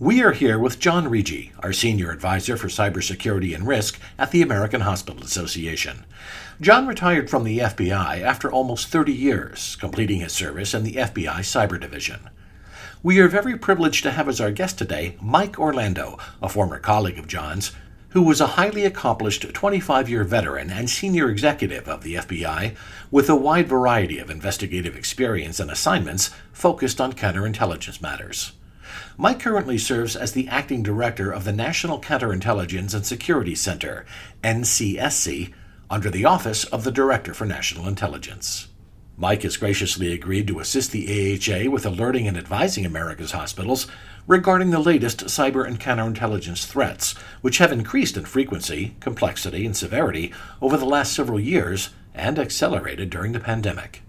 We are here with John Riggi, our Senior Advisor for Cybersecurity and Risk at the American Hospital Association. John retired from the FBI after almost 30 years, completing his service in the FBI Cyber Division. We are very privileged to have as our guest today Mike Orlando, a former colleague of John's, who was a highly accomplished 25-year veteran and senior executive of the FBI with a wide variety of investigative experience and assignments focused on counterintelligence matters. Mike currently serves as the acting director of the National Counterintelligence and Security Center, NCSC, under the Office of the Director for National Intelligence. Mike has graciously agreed to assist the AHA with alerting and advising America's hospitals regarding the latest cyber and counterintelligence threats, which have increased in frequency, complexity, and severity over the last several years and accelerated during the pandemic.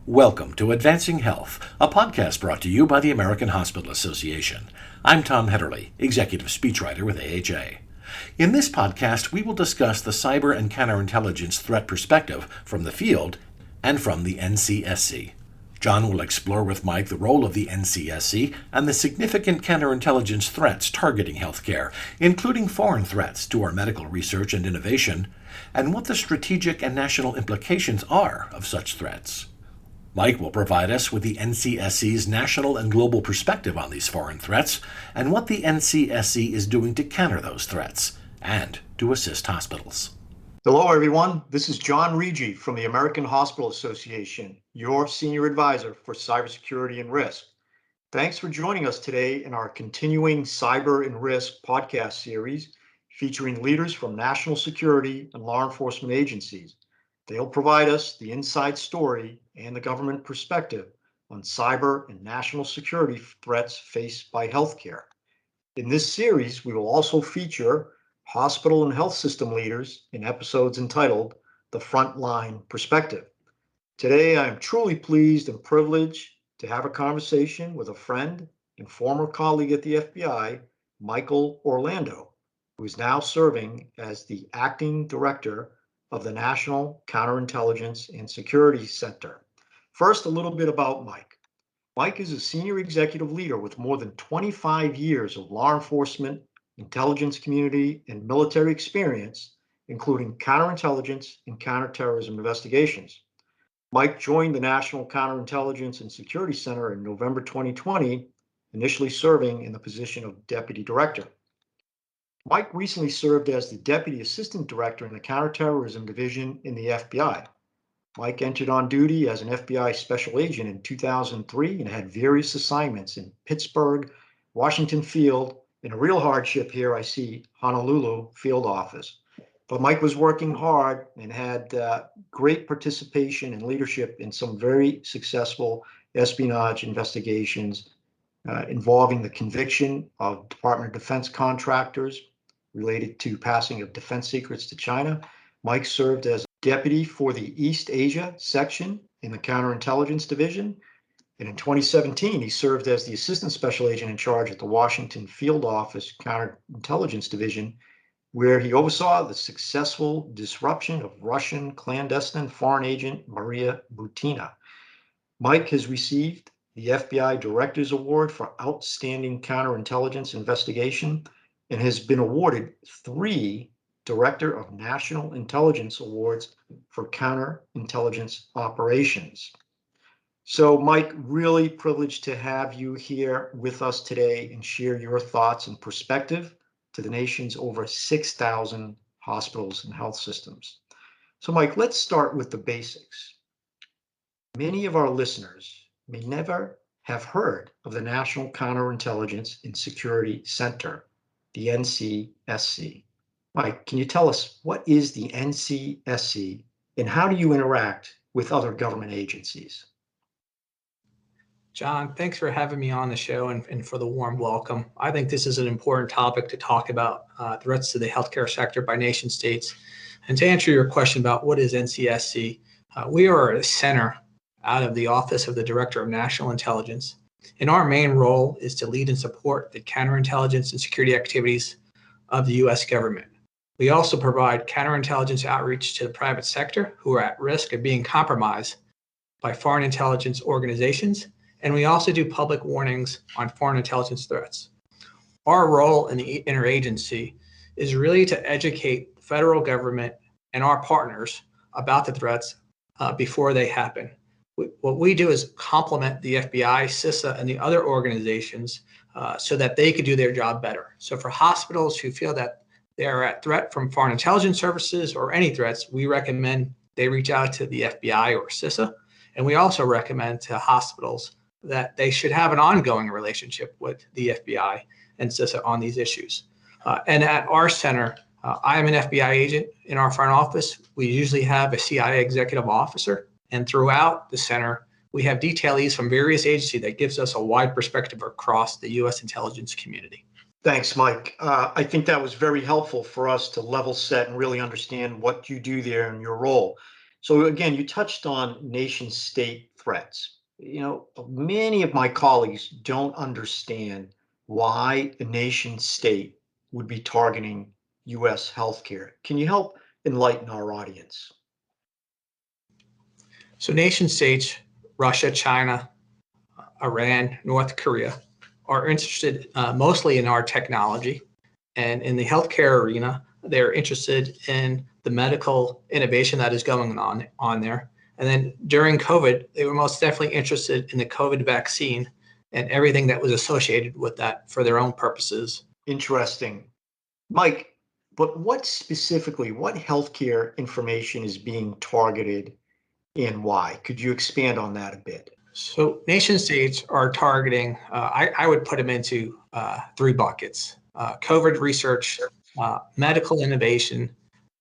Welcome to Advancing Health, a podcast brought to you by the American Hospital Association. I'm Tom Hedderly, Executive Speechwriter with AHA. In this podcast, we will discuss the cyber and counterintelligence threat perspective from the field and from the NCSC. John will explore with Mike the role of the NCSC and the significant counterintelligence threats targeting healthcare, including foreign threats to our medical research and innovation, and what the strategic and national implications are of such threats. Mike will provide us with the NCSC's national and global perspective on these foreign threats and what the NCSC is doing to counter those threats and to assist hospitals. Hello, everyone. This is John Riggi from the American Hospital Association, your Senior Advisor for Cybersecurity and Risk. Thanks for joining us today in our continuing Cyber and Risk podcast series featuring leaders from national security and law enforcement agencies. They'll provide us the inside story and the government perspective on cyber and national security threats faced by healthcare. In this series, we will also feature hospital and health system leaders in episodes entitled The Frontline Perspective. Today, I am truly pleased and privileged to have a conversation with a friend and former colleague at the FBI, Michael Orlando, who is now serving as the acting director of the National Counterintelligence and Security Center. First, a little bit about Mike. Mike is a senior executive leader with more than 25 years of law enforcement, intelligence community, and military experience, including counterintelligence and counterterrorism investigations. Mike joined the National Counterintelligence and Security Center in November 2020, initially serving in the position of deputy director. Mike recently served as the Deputy Assistant Director in the Counterterrorism Division in the FBI. Mike entered on duty as an FBI Special Agent in 2003 and had various assignments in Pittsburgh, Washington Field, and a real hardship here I see Honolulu Field Office. But Mike was working hard and had great participation and leadership in some very successful espionage investigations involving the conviction of Department of Defense contractors related to passing of defense secrets to China. Mike served as deputy for the East Asia section in the Counterintelligence Division. And in 2017, he served as the Assistant Special Agent in charge at the Washington Field Office Counterintelligence Division, where he oversaw the successful disruption of Russian clandestine foreign agent Maria Butina. Mike has received the FBI Director's Award for Outstanding Counterintelligence Investigation and has been awarded 3 Director of National Intelligence Awards for counterintelligence operations. So, Mike, really privileged to have you here with us today and share your thoughts and perspective to the nation's over 6,000 hospitals and health systems. So, Mike, let's start with the basics. Many of our listeners may never have heard of the National Counterintelligence and Security Center, the NCSC. Mike, can you tell us what is the NCSC and how do you interact with other government agencies? John, thanks for having me on the show and for the warm welcome. I think this is an important topic to talk about threats to the healthcare sector by nation states. And to answer your question about what is NCSC, we are a center out of the Office of the Director of National Intelligence. And our main role is to lead and support the counterintelligence and security activities of the U.S. government. We also provide counterintelligence outreach to the private sector who are at risk of being compromised by foreign intelligence organizations, and we also do public warnings on foreign intelligence threats. Our role in the interagency is really to educate the federal government and our partners about the threats before they happen. What we do is complement the FBI, CISA, and the other organizations so that they could do their job better. So for hospitals who feel that they're at threat from foreign intelligence services or any threats, we recommend they reach out to the FBI or CISA. And we also recommend to hospitals that they should have an ongoing relationship with the FBI and CISA on these issues. And at our center, I am an FBI agent in our front office. We usually have a CIA executive officer. And throughout the center, we have detailees from various agencies that gives us a wide perspective across the U.S. intelligence community. Thanks, Mike. I think that was very helpful for us to level set and really understand what you do there and your role. So again, you touched on nation state threats. Many of my colleagues don't understand why a nation state would be targeting U.S. healthcare. Can you help enlighten our audience? So nation states, Russia, China, Iran, North Korea, are interested mostly in our technology. And in the healthcare arena, they're interested in the medical innovation that is going on there. And then during COVID, they were most definitely interested in the COVID vaccine and everything that was associated with that for their own purposes. Interesting. Mike, but what healthcare information is being targeted and why? Could you expand on that a bit? So nation states are targeting, I would put them into three buckets: COVID research, medical innovation,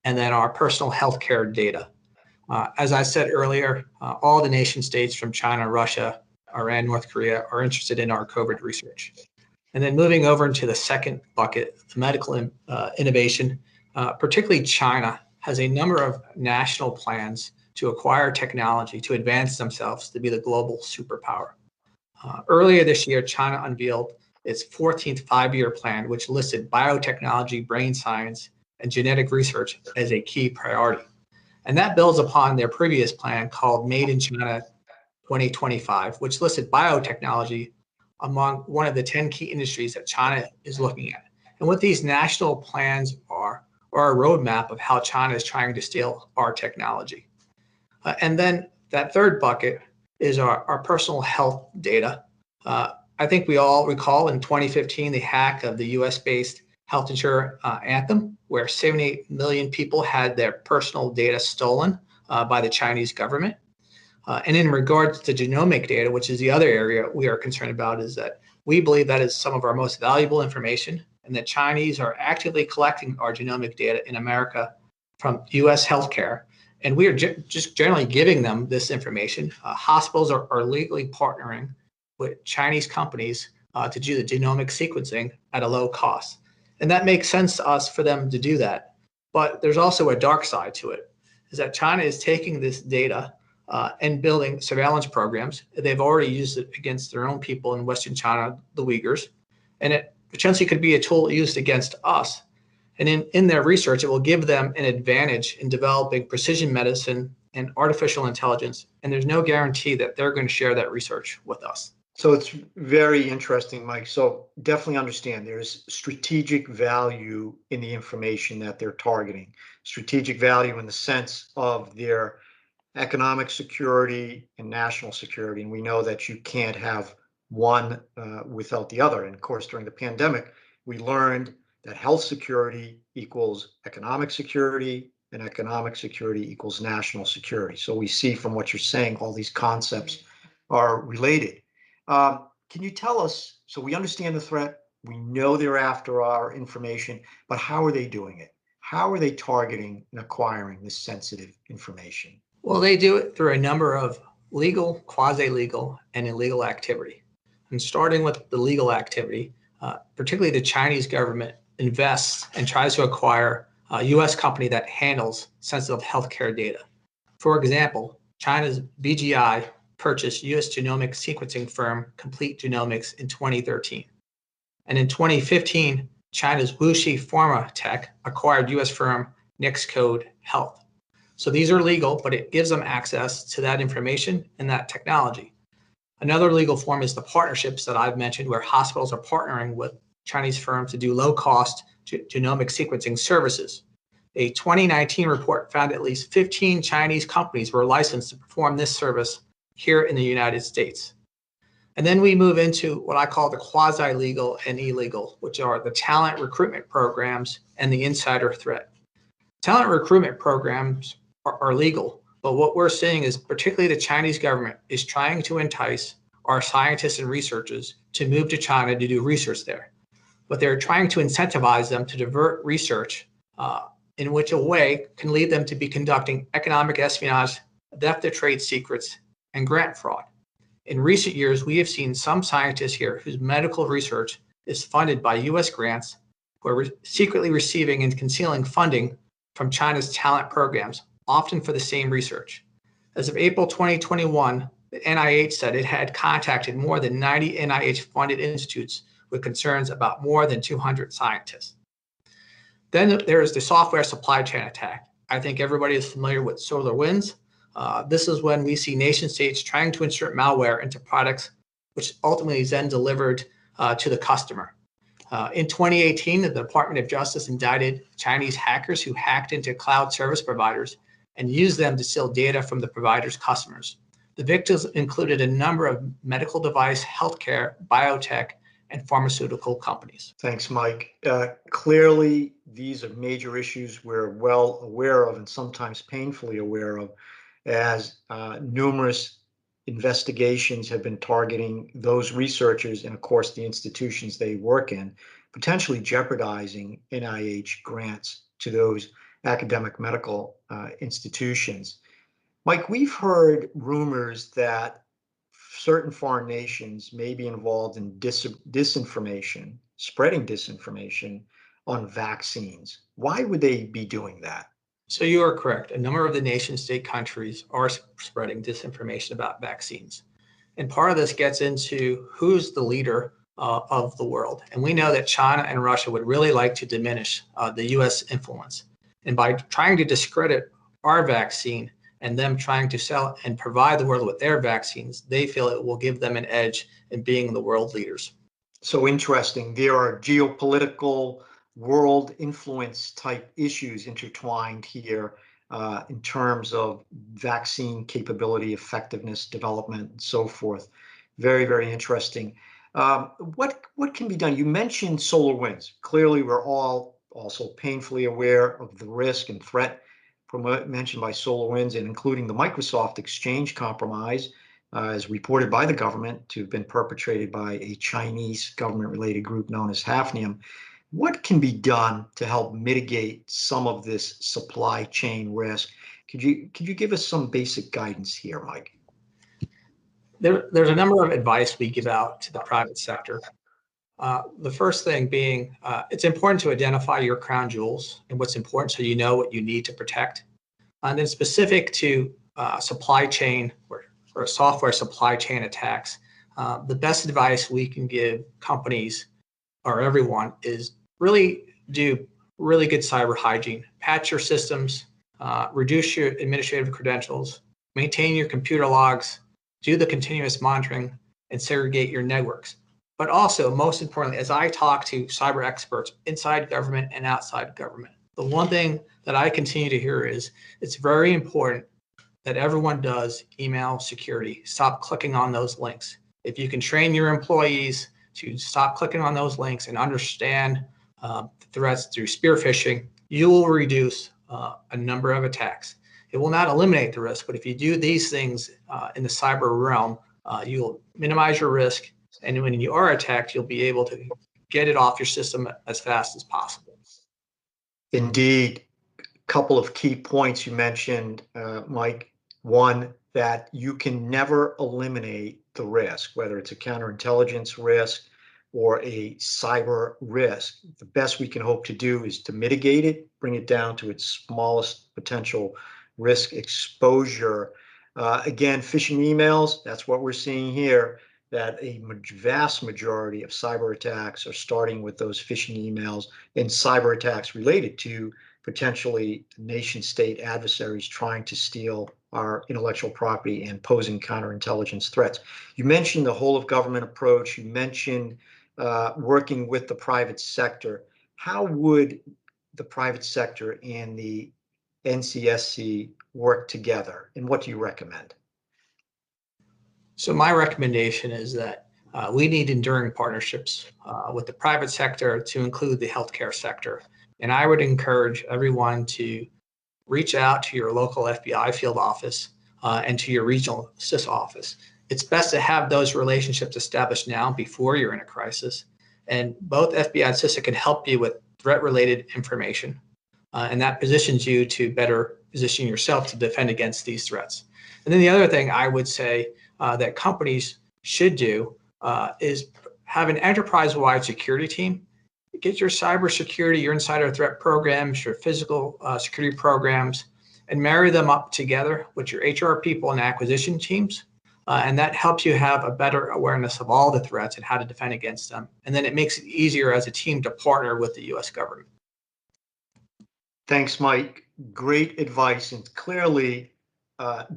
and then our personal healthcare data. As I said earlier, all the nation states from China, Russia, Iran, North Korea are interested in our COVID research. And then moving over into the second bucket, the medical innovation, particularly China has a number of national plans to acquire technology to advance themselves to be the global superpower. Earlier this year, China unveiled its 14th five-year plan, which listed biotechnology, brain science, and genetic research as a key priority. And that builds upon their previous plan called Made in China 2025, which listed biotechnology among one of the 10 key industries that China is looking at. And what these national plans are a roadmap of how China is trying to steal our technology. And then that third bucket is our personal health data. I think we all recall in 2015 the hack of the US-based health insurer Anthem, where 78 million people had their personal data stolen by the Chinese government. And in regards to genomic data, which is the other area we are concerned about, is that we believe that is some of our most valuable information, and that Chinese are actively collecting our genomic data in America from US healthcare. And we are just generally giving them this information. Hospitals are legally partnering with Chinese companies to do the genomic sequencing at a low cost. And that makes sense to us for them to do that. But there's also a dark side to it, is that China is taking this data and building surveillance programs. They've already used it against their own people in Western China, the Uyghurs, and it potentially could be a tool used against us. And in their research, it will give them an advantage in developing precision medicine and artificial intelligence. And there's no guarantee that they're going to share that research with us. So it's very interesting, Mike. So definitely understand there's strategic value in the information that they're targeting. Strategic value in the sense of their economic security and national security. And we know that you can't have one without the other. And of course, during the pandemic, we learned that health security equals economic security, and economic security equals national security. So we see from what you're saying, all these concepts are related. Can you tell us, so we understand the threat, we know they're after our information, but how are they doing it? How are they targeting and acquiring this sensitive information? Well, they do it through a number of legal, quasi-legal, and illegal activity. And starting with the legal activity, particularly the Chinese government invests and tries to acquire a U.S. company that handles sensitive healthcare data. For example, China's BGI purchased U.S. genomic sequencing firm Complete Genomics in 2013. And in 2015, China's Wuxi Pharma Tech acquired U.S. firm Nextcode Health. So these are legal, but it gives them access to that information and that technology. Another legal form is the partnerships that I've mentioned, where hospitals are partnering with Chinese firms to do low-cost genomic sequencing services. A 2019 report found at least 15 Chinese companies were licensed to perform this service here in the United States. And then we move into what I call the quasi-legal and illegal, which are the talent recruitment programs and the insider threat. Talent recruitment programs are legal, but what we're seeing is particularly the Chinese government is trying to entice our scientists and researchers to move to China to do research there. But they're trying to incentivize them to divert research in which a way can lead them to be conducting economic espionage, theft of trade secrets, and grant fraud. In recent years, we have seen some scientists here whose medical research is funded by U.S. grants who are secretly receiving and concealing funding from China's talent programs, often for the same research. As of April 2021, the NIH said it had contacted more than 90 NIH-funded institutes with concerns about more than 200 scientists. Then there is the software supply chain attack. I think everybody is familiar with SolarWinds. This is when we see nation states trying to insert malware into products, which ultimately is then delivered to the customer. In 2018, the Department of Justice indicted Chinese hackers who hacked into cloud service providers and used them to steal data from the provider's customers. The victims included a number of medical device, healthcare, biotech, and pharmaceutical companies. Thanks, Mike. Clearly, these are major issues we're well aware of and sometimes painfully aware of, as numerous investigations have been targeting those researchers and, of course, the institutions they work in, potentially jeopardizing NIH grants to those academic medical institutions. Mike, we've heard rumors that certain foreign nations may be involved in disinformation, spreading disinformation on vaccines. Why would they be doing that? So you are correct. A number of the nation state countries are spreading disinformation about vaccines. And part of this gets into who's the leader of the world. And we know that China and Russia would really like to diminish the US influence. And by trying to discredit our vaccine and them trying to sell and provide the world with their vaccines, they feel it will give them an edge in being the world leaders. So interesting. There are geopolitical world influence type issues intertwined here in terms of vaccine capability, effectiveness, development, and so forth. Very, very interesting. What can be done? You mentioned SolarWinds. Clearly, we're all also painfully aware of the risk and threat mentioned by SolarWinds, and including the Microsoft Exchange compromise, as reported by the government to have been perpetrated by a Chinese government-related group known as Hafnium. What can be done to help mitigate some of this supply chain risk? Could you give us some basic guidance here, Mike? There's a number of advice we give out to the private sector. The first thing being, it's important to identify your crown jewels and what's important so you know what you need to protect. And then specific to supply chain or software supply chain attacks, the best advice we can give companies or everyone is really do really good cyber hygiene. Patch your systems, reduce your administrative credentials, maintain your computer logs, do the continuous monitoring, and segregate your networks. But also, most importantly, as I talk to cyber experts inside government and outside government, the one thing that I continue to hear is it's very important that everyone does email security. Stop clicking on those links. If you can train your employees to stop clicking on those links and understand threats through spear phishing, you will reduce a number of attacks. It will not eliminate the risk, but if you do these things in the cyber realm, you'll minimize your risk. And when you are attacked, you'll be able to get it off your system as fast as possible. Indeed. A couple of key points you mentioned, Mike. One, that you can never eliminate the risk, whether it's a counterintelligence risk or a cyber risk. The best we can hope to do is to mitigate it, bring it down to its smallest potential risk exposure. Again, phishing emails, that's what we're seeing here, that a vast majority of cyber attacks are starting with those phishing emails and cyber attacks related to potentially nation state adversaries trying to steal our intellectual property and posing counterintelligence threats. You mentioned the whole of government approach. You mentioned working with the private sector. How would the private sector and the NCSC work together, and what do you recommend? So my recommendation is that we need enduring partnerships with the private sector to include the healthcare sector. And I would encourage everyone to reach out to your local FBI field office and to your regional CIS office. It's best to have those relationships established now before you're in a crisis. And both FBI and CISA can help you with threat-related information. And that positions you to better position yourself to defend against these threats. And then the other thing I would say that companies should do is have an enterprise-wide security team. Get your cybersecurity, your insider threat programs, your physical security programs, and marry them up together with your HR people and acquisition teams. And that helps you have a better awareness of all the threats and how to defend against them. And then it makes it easier as a team to partner with the U.S. government. Thanks, Mike. Great advice, and clearly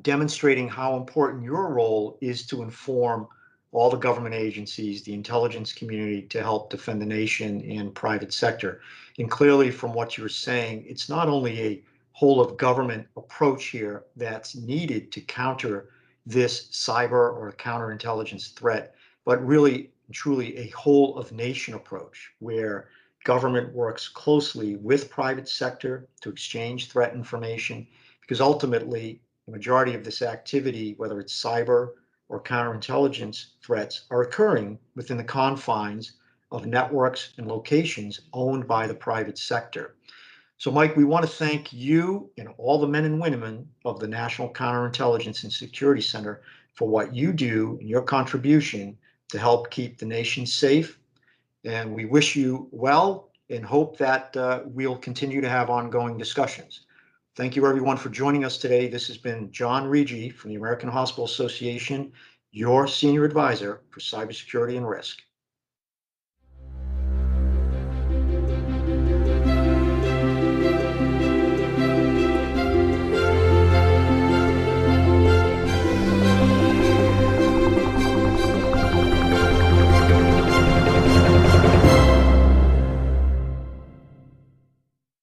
demonstrating how important your role is to inform all the government agencies, the intelligence community, to help defend the nation and private sector. And clearly, from what you're saying, it's not only a whole of government approach here that's needed to counter this cyber or counterintelligence threat, but really, truly a whole of nation approach where government works closely with private sector to exchange threat information, because ultimately the majority of this activity, whether it's cyber or counterintelligence threats, are occurring within the confines of networks and locations owned by the private sector. So, Mike, we want to thank you and all the men and women of the National Counterintelligence and Security Center for what you do and your contribution to help keep the nation safe. And we wish you well and hope that we'll continue to have ongoing discussions. Thank you, everyone, for joining us today. This has been John Riggi from the American Hospital Association, your senior advisor for cybersecurity and risk.